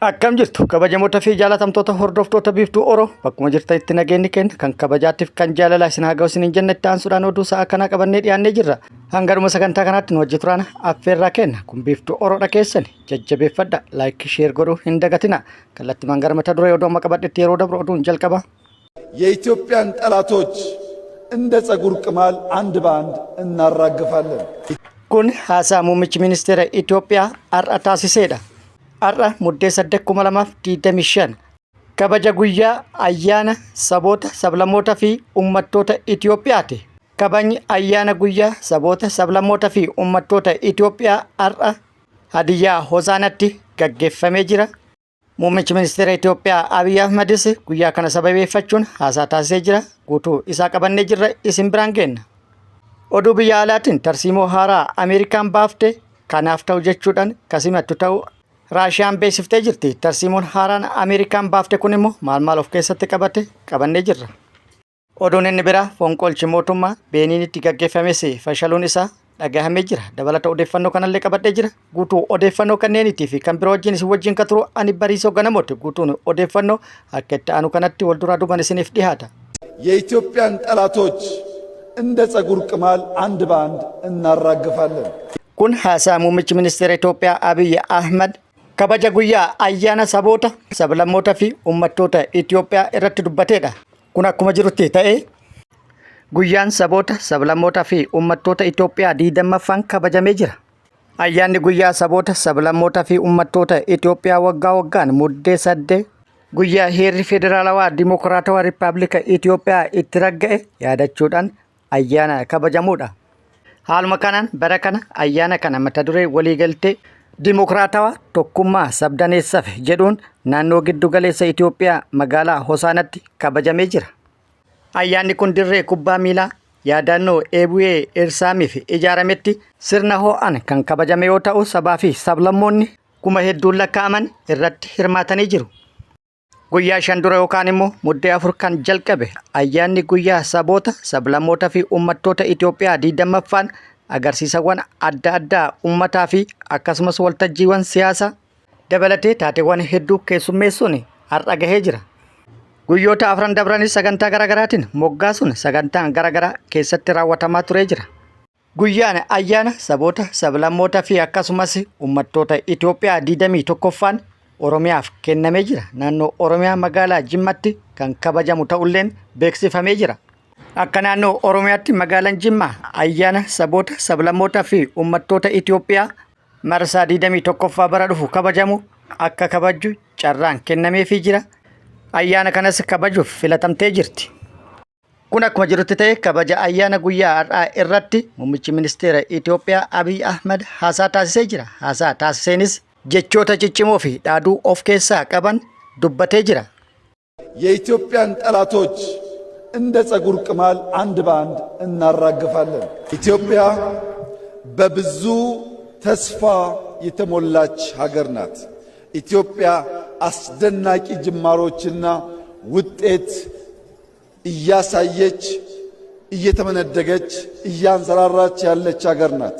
Akkam jirtu kabajamoota fi jaalatamtoota hordoftoota biiftuu Oroo bakkuma jirtanitti nageenyi keenya kan kabajaatiif kan jaalalaa isin haa ga'u isin hin jenne itti aansuudhaan oduu sa'a kanaa qabannee dhiyaannee jirra. Hangaruma sagantaa kanaatti nu wajji turaan affeerraa kenna kun biiftuu Oroodha keessan jajjabeeffadha laayik sheer godhuu hin dagatina kallattii mangar mata duree oduu amma qabadhetti yeroo dabru oduun jalqaba. የኢትዮጵያን ጠላቶች እንደ ጸጉር ቅማል አንድ በአንድ እናራግፋለን። Kun haasaa muummichi ministeera Itoophiyaa har'a taasiseedha. Har'a muddee 8/2025 kabaja guyyaa ayyaana saboota sablammootaa fi uummattoota Itoophiyaati. Kabajni ayyaana guyyaa saboota sablammootaa fi uummattoota Itoophiyaa har'a Hadiyyaa Hoosaanaatti gaggeeffamee jira. Muummichi ministeera Itoophiyaa Abiy Ahmedis guyyaa kana sababeeffachuun haasaa taasisee jira. Guutuu isaa qabannee jirra isin biraan geenna. Oduu biyya alaatiin tarsiimoo haaraa Ameerikaan baafte kanaaf ta'u jechuudhaan kasimattu ta'u Raashiyaan beeksiftee jirti. Tarsiimoon haaraan Ameerikaan baafte kun immoo maal of keessatti qabate qabannee jirra. Oduun inni biraa fonqolchi mootummaa Beeniinitti gaggeeffames fashaluun isaa dhagahamee jira. Dabalata odeeffannoo kanallee qabadhee jira. Guutuu odeeffannoo kanneeniitii fi kan biroo wajjin isin wajjin kan turu ani Bariisoo Ganamooti. Guutuun odeeffannoo akka itti aanu kanatti wal duraa duuban isiniif dhiyaata. የኢትዮጵያን ጠላቶች እንደ ጸጉር ቅማል አንድ በአንድ እናራግፋለን። Kun haasaa muummichi ministeera Itoophiyaa Abiy Ahmed kabaja guyyaa ayyaana saboota sablammootaa fi uummattoota Itoophiyaa irratti dubbateedha. Kun akkuma jirutti ta'ee guyyaan saboota sablammootaa fi uummattoota Itoophiyaa 20ffaan kabajamee jira. Ayyaanni guyyaa saboota sablammootaa fi uummattoota Itoophiyaa waggaa waggaan muddee 8 guyyaa heerri federaalawaa dimokiraatawaa Rippaabilika Itoophiyaa itti ragga'e yaadachuudhaan ayyaana kabajamuudha. Haaluma kanaan bara kana ayyaana kana mata duree waliigaltee dimokiraatawaa tokkummaa sabdaneessaaf jedhuun naannoo giddu galeessa Itoophiyaa magaalaa Hoosaanaatti kabajamee jira. Ayyaanni kun dirree kubbaa miilaa yaadannoo eebu'ee irsaamiif ijaarametti sirna ho'aan kan kabajame yoo ta'u sabaa fi sablammoonni kuma hedduun lakkaa'aman irratti hirmaatanii jiru. Guyyaa 5 dura yookaan immoo muddee 4 kan jalqabe ayyaanni guyyaa saboota sablammootaa fi uummattoota Itoophiyaa 20ffaan agarsiisawwan adda addaa uummataa fi akkasumas waltajjiiwwan siyaasaa dabalatee taateewwan hedduu keessummeessuun har'a gahee jira. Guyyoota 4 dabranis sagantaa garaagaraatiin moggaasuun sagantaan garaagaraa keessatti raawwatamaa turee jira. Guyyaan ayyaana saboota sablammootaa fi akkasumas uummattoota Itoophiyaa 21ffaan Oromiyaaf kennamee jira. Naannoo Oromiyaa magaalaa Jimmaatti kan kabajamu ta'ulleen beeksifamee jira. Akka naannoo Oromiyaatti magaalaan Jimmaa ayyaana saboota sablammootaa fi uummattoota Itoophiyaa marsaa 21ffaa bara dhufu kabajamu akka kabaju carraan kennameefii jira. Ayyaana kanas kabajuuf filatamtee jirti. Kun akkuma jirutti ta'e kabaja ayyaana guyyaa har'aa irratti muummichi ministeera Itoophiyaa Abiy Ahmed haasaa taasisee jira. Haasaa taasiseenis jechoota ciccimoo fi dhaaduu of keessaa qaban dubbatee jira. የኢትዮጵያን ጠላቶች እንደ ጸጉር ቅማል አንድ በአንድ እናራግፋለን። ኢትዮጵያ በብዙ ተስፋ የተሞላች ሀገር ናት። ኢትዮጵያ አስደናቂ ጅማሮችና ውጤት እያሳየች እየተመነደገች እያንሰራራች ያለች ሀገር ናት።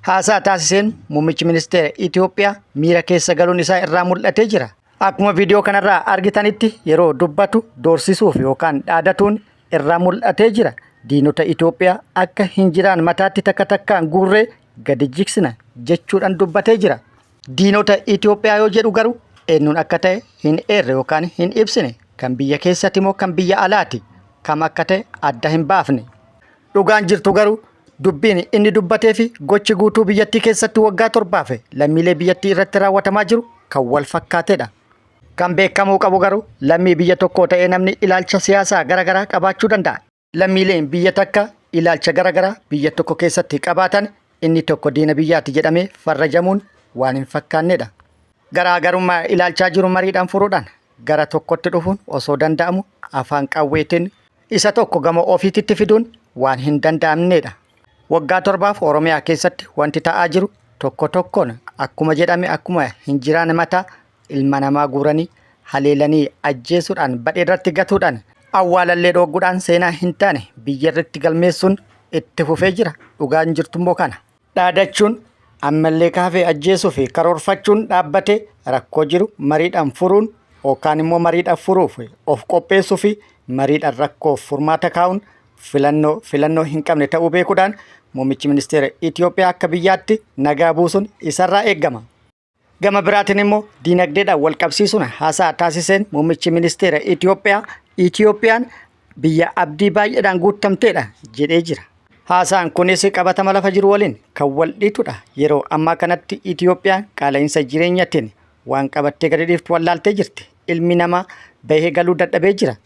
Haasaa taasiseen muummichi ministeera Itoophiyaa miira keessa galuun isaa irraa mul'atee jira. Akkuma viidiyoo kanarraa argitanitti yeroo dubbatu doorsisuuf yookaan dhaadatuun irraa mul'atee jira. Diinota Itoophiyaa akka hin jiraan mataatti takka takkaan guurree gadi jigsina jechuudhaan dubbatee jira. Diinota Itoophiyaa yoo jedhu garuu eenyuun akka ta'e hin eerre yookaan hin ibsine kan biyya keessatti moo kan biyya alaati kam akka ta'e adda hin baafne. Dhugaan jirtu garuu dubbiin inni dubbatee fi gochi guutuu biyyattii keessatti waggaa 7 lammiilee biyyattii irratti raawwatamaa jiru kan wal fakkaateedha. Kan beekamuu qabu garuu lammii biyya tokkoo ta'ee namni ilaalcha siyaasaa garaagaraa qabaachuu danda'a. Lammiileen biyya takka ilaalcha garaagaraa biyya tokko keessatti qabaatan inni tokko diina biyyaatti jedhamee farrajamuun waan hin fakkaanneedha. Garaagarummaa ilaalchaa jiru mariidhaan furuudhaan gara tokkotti dhufuun osoo danda'amu afaan qawweetiin isa tokko gama ofiitti fiduun waan hin danda'amneedha. Waggaa 7 Oromiyaa keessatti wanti ta'aa jiru tokko tokkoon akkuma jedhame akkuma hin jiraan mataa ilma namaa guuranii haleelanii ajjeesuudhaan badhee irratti gatuudhaan awwaalallee dhooguudhaan seenaa hin taane biyya irratti galmeessuun itti fufee jira. Dhugaan jirtummoo kana dhaadachuun ammallee kaafee ajjeesuu fi karoorfachuun dhaabbate rakkoo jiru mariidhaan furuun yookaan immoo mariidhaan furuuf of qopheessuu fi mariidhaan rakkoof furmaata kaa'uun filannoo hin qabne ta'uu beekuudhaan muummichi ministeera Itoophiyaa akka biyyaatti nagaa buusuun isarraa eegama. Gama biraatiin immoo diinagdeedhaan wal qabsiisuun haasaa taasiseen muummichi ministeera Itoophiyaan biyya abdii baay'eedhaan guutamteedha jedhee jira. Haasaan kunis qabatama lafa jiru waliin kan wal dhiitudha. Yeroo ammaa kanatti Itoophiyaan qaala'insa jireenyaatiin waan qabattee gadi dhiiftu wallaaltee jirti. Ilmi namaa bahee galuu dadhabee jira.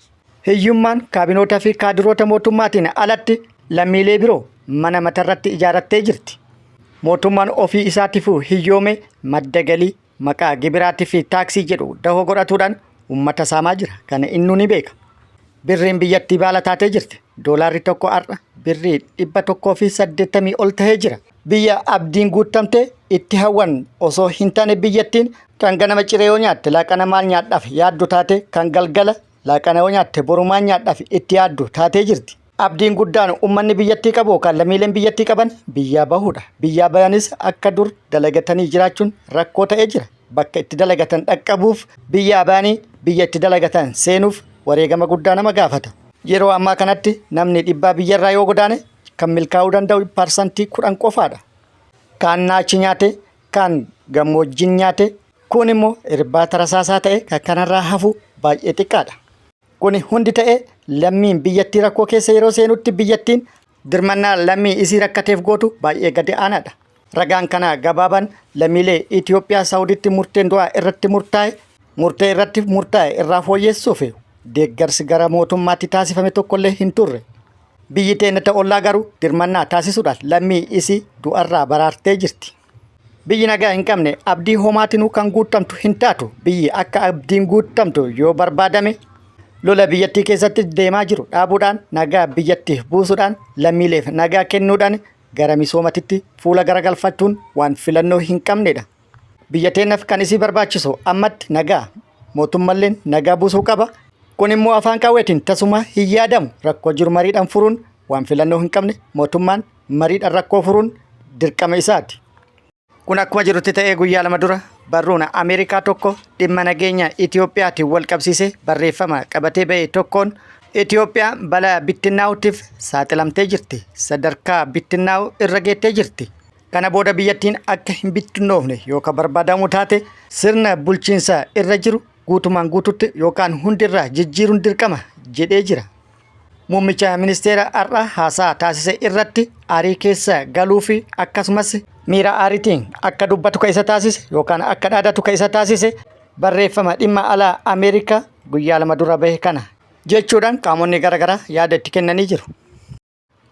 Hiyyummaan kaabinoota fi kaadiroota mootummaatiin alatti lammiilee biroo mana matarratti ijaarattee jirti. Mootummaan ofii isaatiifuu hiyyoome madda galii maqaa gibiraatii fi taaksii jedhu dahoo godhatuudhaan uummata saamaa jira. Kana inni ni beeka. Birriin biyyattii baala taatee jirti. Doolaarri tokko har'a birrii 180 ol tahee jira. Biyya abdiin guutamtee itti hawwan osoo hin taane biyyattiin kan ganama ciree yoo nyaatte laaqana maal nyaadhaaf yaaddu taate kan galgala laaqana yoo nyaatte borumaan nyaadhaaf itti yaaddu taatee jirti. Abdiin guddaan uummanni biyyattii qabu kan lammiileen biyyattii qaban biyyaa bahuudha. Biyyaa bayanis akka dur dalagatanii jiraachuun rakkoo ta'ee jira. Bakka itti dalagatan dhaqqabuuf biyyaa bayanii biyya itti dalagatan seenuuf wareegama guddaa nama gaafata. Yeroo ammaa kanatti namni dhibbaa biyyarraa yoo godaane kan milkaa'uu danda'u parsantii 10 qofaadha. Kaan naachi nyaate, kaan gammoojjiin nyaate, kun immoo irbaata rasaasaa ta'e kan kanarraa hafu baay'ee xiqqaadha. Kuni hundi ta'e lammiin biyyattii rakkoo keessa yeroo seenutti biyyattiin dirmannaa lammii isii rakkateef gootu baay'ee gadi aanaadha. Ragaan kana gabaabaan lammiilee Itoophiyaa Saawudiitti murteen du'aa irratti murtaa'e irraa fooyyessuuf deeggarsi gara mootummaatti taasifame tokkollee hin turre. Biyyi teenya ollaa garuu dirmannaa taasisuudhaan lammii isii du'arraa baraartee jirti. Biyyi nagaa hin qabne abdii homaatinuu kan guutamtu hin taatu. Biyyi akka abdiin guutamtu yoo barbaadame lola biyyattii keessatti deemaa jiru dhaabuudhaan nagaa biyyattiif buusuudhaan lammiileef nagaa kennuudhaan gara misoomatitti fuula garagalfachuun waan filannoo hin qabnedha. Biyya teenyaaf kan isii barbaachisu ammatti nagaa. Mootummalleen nagaa buusuu qaba. Kun immoo afaan qawweetiin tasuma hin yaadamu. Rakkoo jiru mariidhaan furuun waan filannoo hin qabne mootummaan mariidhaan rakkoo furuun dirqama isaati. Kun akkuma jirutti ta'ee guyyaa 2 dura barruun Ameerikaa tokko dhimma nageenya Itoophiyaatiin wal qabsiisee barreeffama qabatee ba'e tokkoon Itoophiyaan balaa bittinnaa'uutiif saaxilamtee jirti. Sadarkaa bittinnaa'u irra geettee jirti. Kana booda biyyattiin akka hin bittinnoofne yookaan barbaadamu taate sirna bulchiinsa irra jiru guutumaan guututti yookaan hundirraa jijjiiruun dirqama jedhee jira. Muummicha ministeera har'a haasaa taasise irratti aarii keessa galuu fi akkasumas miira aariitiin akka dubbatu kan isa taasise yookaan akka dhaadatu kan isa taasise barreeffama dhimma alaa Ameerikaa guyyaa 2 dura bahe kana jechuudhaan qaamonni garaagaraa yaada itti kennanii jiru.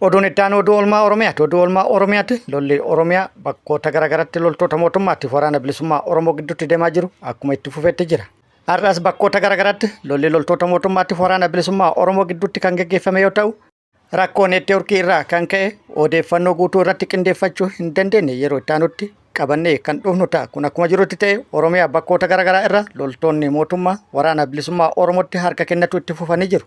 Oduun itti aanu oduu oolmaa Oromiyaati. Oduu oolmaa Oromiyaatti lolli Oromiyaa bakkoota garaagaraatti loltoota mootummaatiif waraana bilisummaa Oromoo gidduutti deemaa jiru akkuma itti fufetti jira. Har'as bakkoota garaagaraatti lolli loltoota mootummaatiif waraana bilisummaa Oromoo gidduutti kan gaggeeffame yoo ta'u rakkoon neetwoorkii irraa kan ka'e odeeffannoo guutuu irratti qindeeffachuu hin dandeenye yeroo itti aanutti qabannee kan dhufnu ta'a. Kun akkuma jirutti ta'e Oromiyaa bakkoota garaagaraa irra loltoonni mootummaa waraana bilisummaa Oromootti harka kennatu itti fufanii jiru.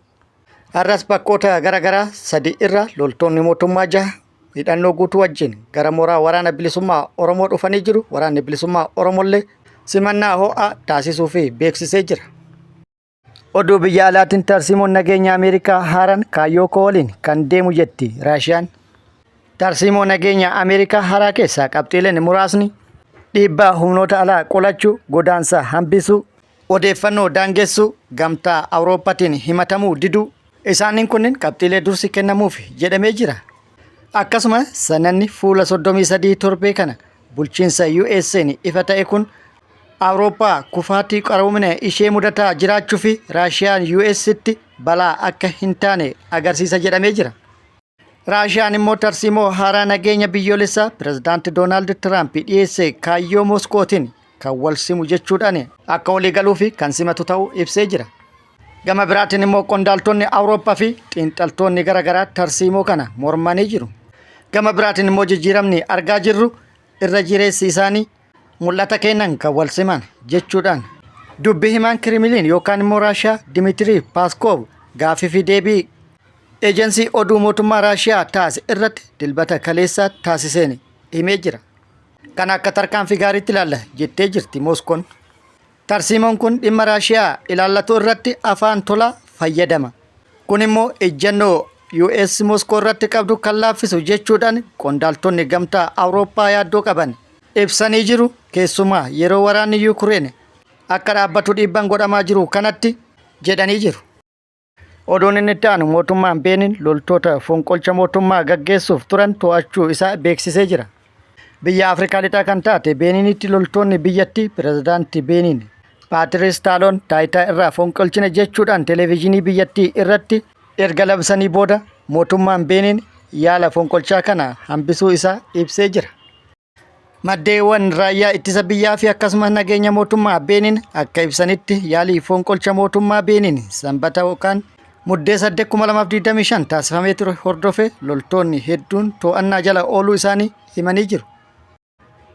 Har'as bakkoota garaagaraa 3 irra loltoonni mootummaa 6 hidhannoo guutuu wajjin gara mooraa waraana bilisummaa Oromoo dhufanii jiru. Waraanni bilisummaa Oromollee simannaa ho'aa taasisuu fi beeksisee jira. Oduu biyya alaatiin tarsiimoon nageenya Ameerikaa haaraan kaayyoo koo waliin kan deemu jetti Raashiyaan. Tarsiimoo nageenya Ameerikaa haaraa keessaa qabxiileen muraasni dhiibbaa humnoota alaa qolachuu, godaansa hambisuu, odeeffannoo daangessuu, gamtaa Awurooppaatiin himatamuu diduu. Isaaniin kunneen qabxiilee dursi kennamuuf jedhamee jira. Akkasuma sananni fuula 33 torbee kana bulchiinsa USA'n ifa ta'e kun Awurooppaa kufaatii qaroomina ishee mudataa jiraachuu fi Raashiyaan US'tti balaa akka hin taane agarsiisa jedhamee jira. Raashiyaan immoo tarsiimoo haaraa nageenya biyyoolessaa pirezidaanti Doonaald Tiraamp dhiyeesse kaayyoo Mooskootiin kan wal simu jechuudhaan akka walii galuu fi kan simatu ta'uu ibsee jira. Gama biraatiin immoo qondaaltonni Awurooppaa fi xiinxaltoonni garaagaraa tarsiimoo kana mormanii jiru. Gama biraatiin immoo jijjiiramni argaa jirru irra jireessi isaanii mul'ata kennan kan wal siman jechuudhaan dubbi himaan Kirimiliin yookaan immoo Raashiyaa Dimiitirii Paaskoov gaaffii fi deebii eejensii oduu mootummaa Raashiyaa taasise irratti dilbata kaleessaa taasiseen himee jira. Kan akka tarkaanfii gaariitti ilaalla jettee jirti Mooskoon. Tarsiimoon kun dhimma Raashiyaa ilaallatu irratti afaan tolaa fayyadama. Kun immoo ejjennoo US Mooskoo irratti qabdu kan laaffisu jechuudhaan qondaaltonni gamtaa Awurooppaa yaaddoo qaban ibsanii jiru. Keessumaa yeroo waraanni Yuukireen akka dhaabbatu dhiibbaan godhamaa jiru kanatti jedhanii jiru. Oduun inni itti aanu mootummaan Beeniin loltoota fonqolcha mootummaa gaggeessuuf turan to'achuu isaa beeksisee jira. Biyya Afrikaa lixaa kan taate Beeniinitti loltoonni biyyattii pirezidaantii Beeniin Paatiriis Taaloon taayitaa irraa fonqolchina jechuudhaan televezyiinii biyyattii irratti erga labsanii booda mootummaan Beeniin yaala fonqolchaa kana hambisuu isaa ibsee jira. Maddeewwan raayyaa ittisa biyyaa fi akkasumas nageenya mootummaa Beeniin akka ibsanitti yaalii fonqolcha mootummaa Beeniin sanbata yookaan muddee 8/2025 taasifamee ture hordofee loltoonni hedduun to'annaa jala ooluu isaanii himanii jiru.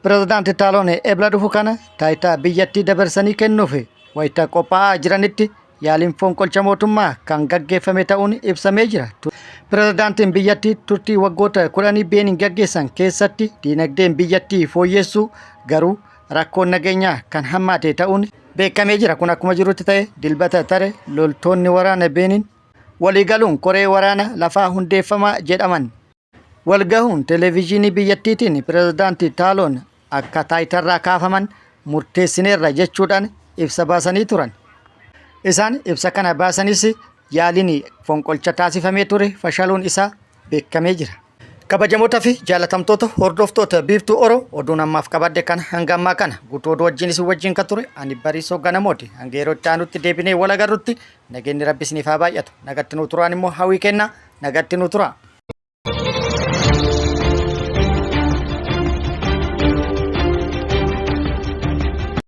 Pirezidaantii Taaloon ebla dhufu kana taayitaa biyyattii dabarsanii kennuuf wayita qophaa'aa jiranitti yaaliin fonqolcha mootummaa kan gaggeeffame ta'uun ibsamee jira. Pirezidaantiin biyyattii turtii waggoota 10 Beeniin gaggeessan keessatti diinagdeen biyyattii fooyyessuu garuu rakkoon nageenyaa kan hammaate ta'uun beekamee jira. Kun akkuma jirutti ta'e dilbata tare loltoonni waraana Beeniin waliigaluun koree waraana lafaa hundeeffamaa jedhaman walgahuun televezyiinii biyyattiitiin pirezidaantii Taaloon akka taayitarraa kaafaman murteessineerra jechuudhaan ibsa baasanii turan. Isaan ibsa kana baasanis yaaliin fonqolcha taasifamee ture fashaluun isaa beekamee jira. Kabajamoota fi jaalatamtoota hordoftoota biiftuu Oroo oduun ammaaf qabadde kana hanga ammaa kana guutuu oduu wajjin kan ture ani Bariisoo Ganamooti. Hanga yeroo itti aanutti deebinee wal agarrutti nageenyi Rabbi isiniif haa baay'atu. Nagatti nu turaan immoo hawwii kennaa nagatti nu turaa.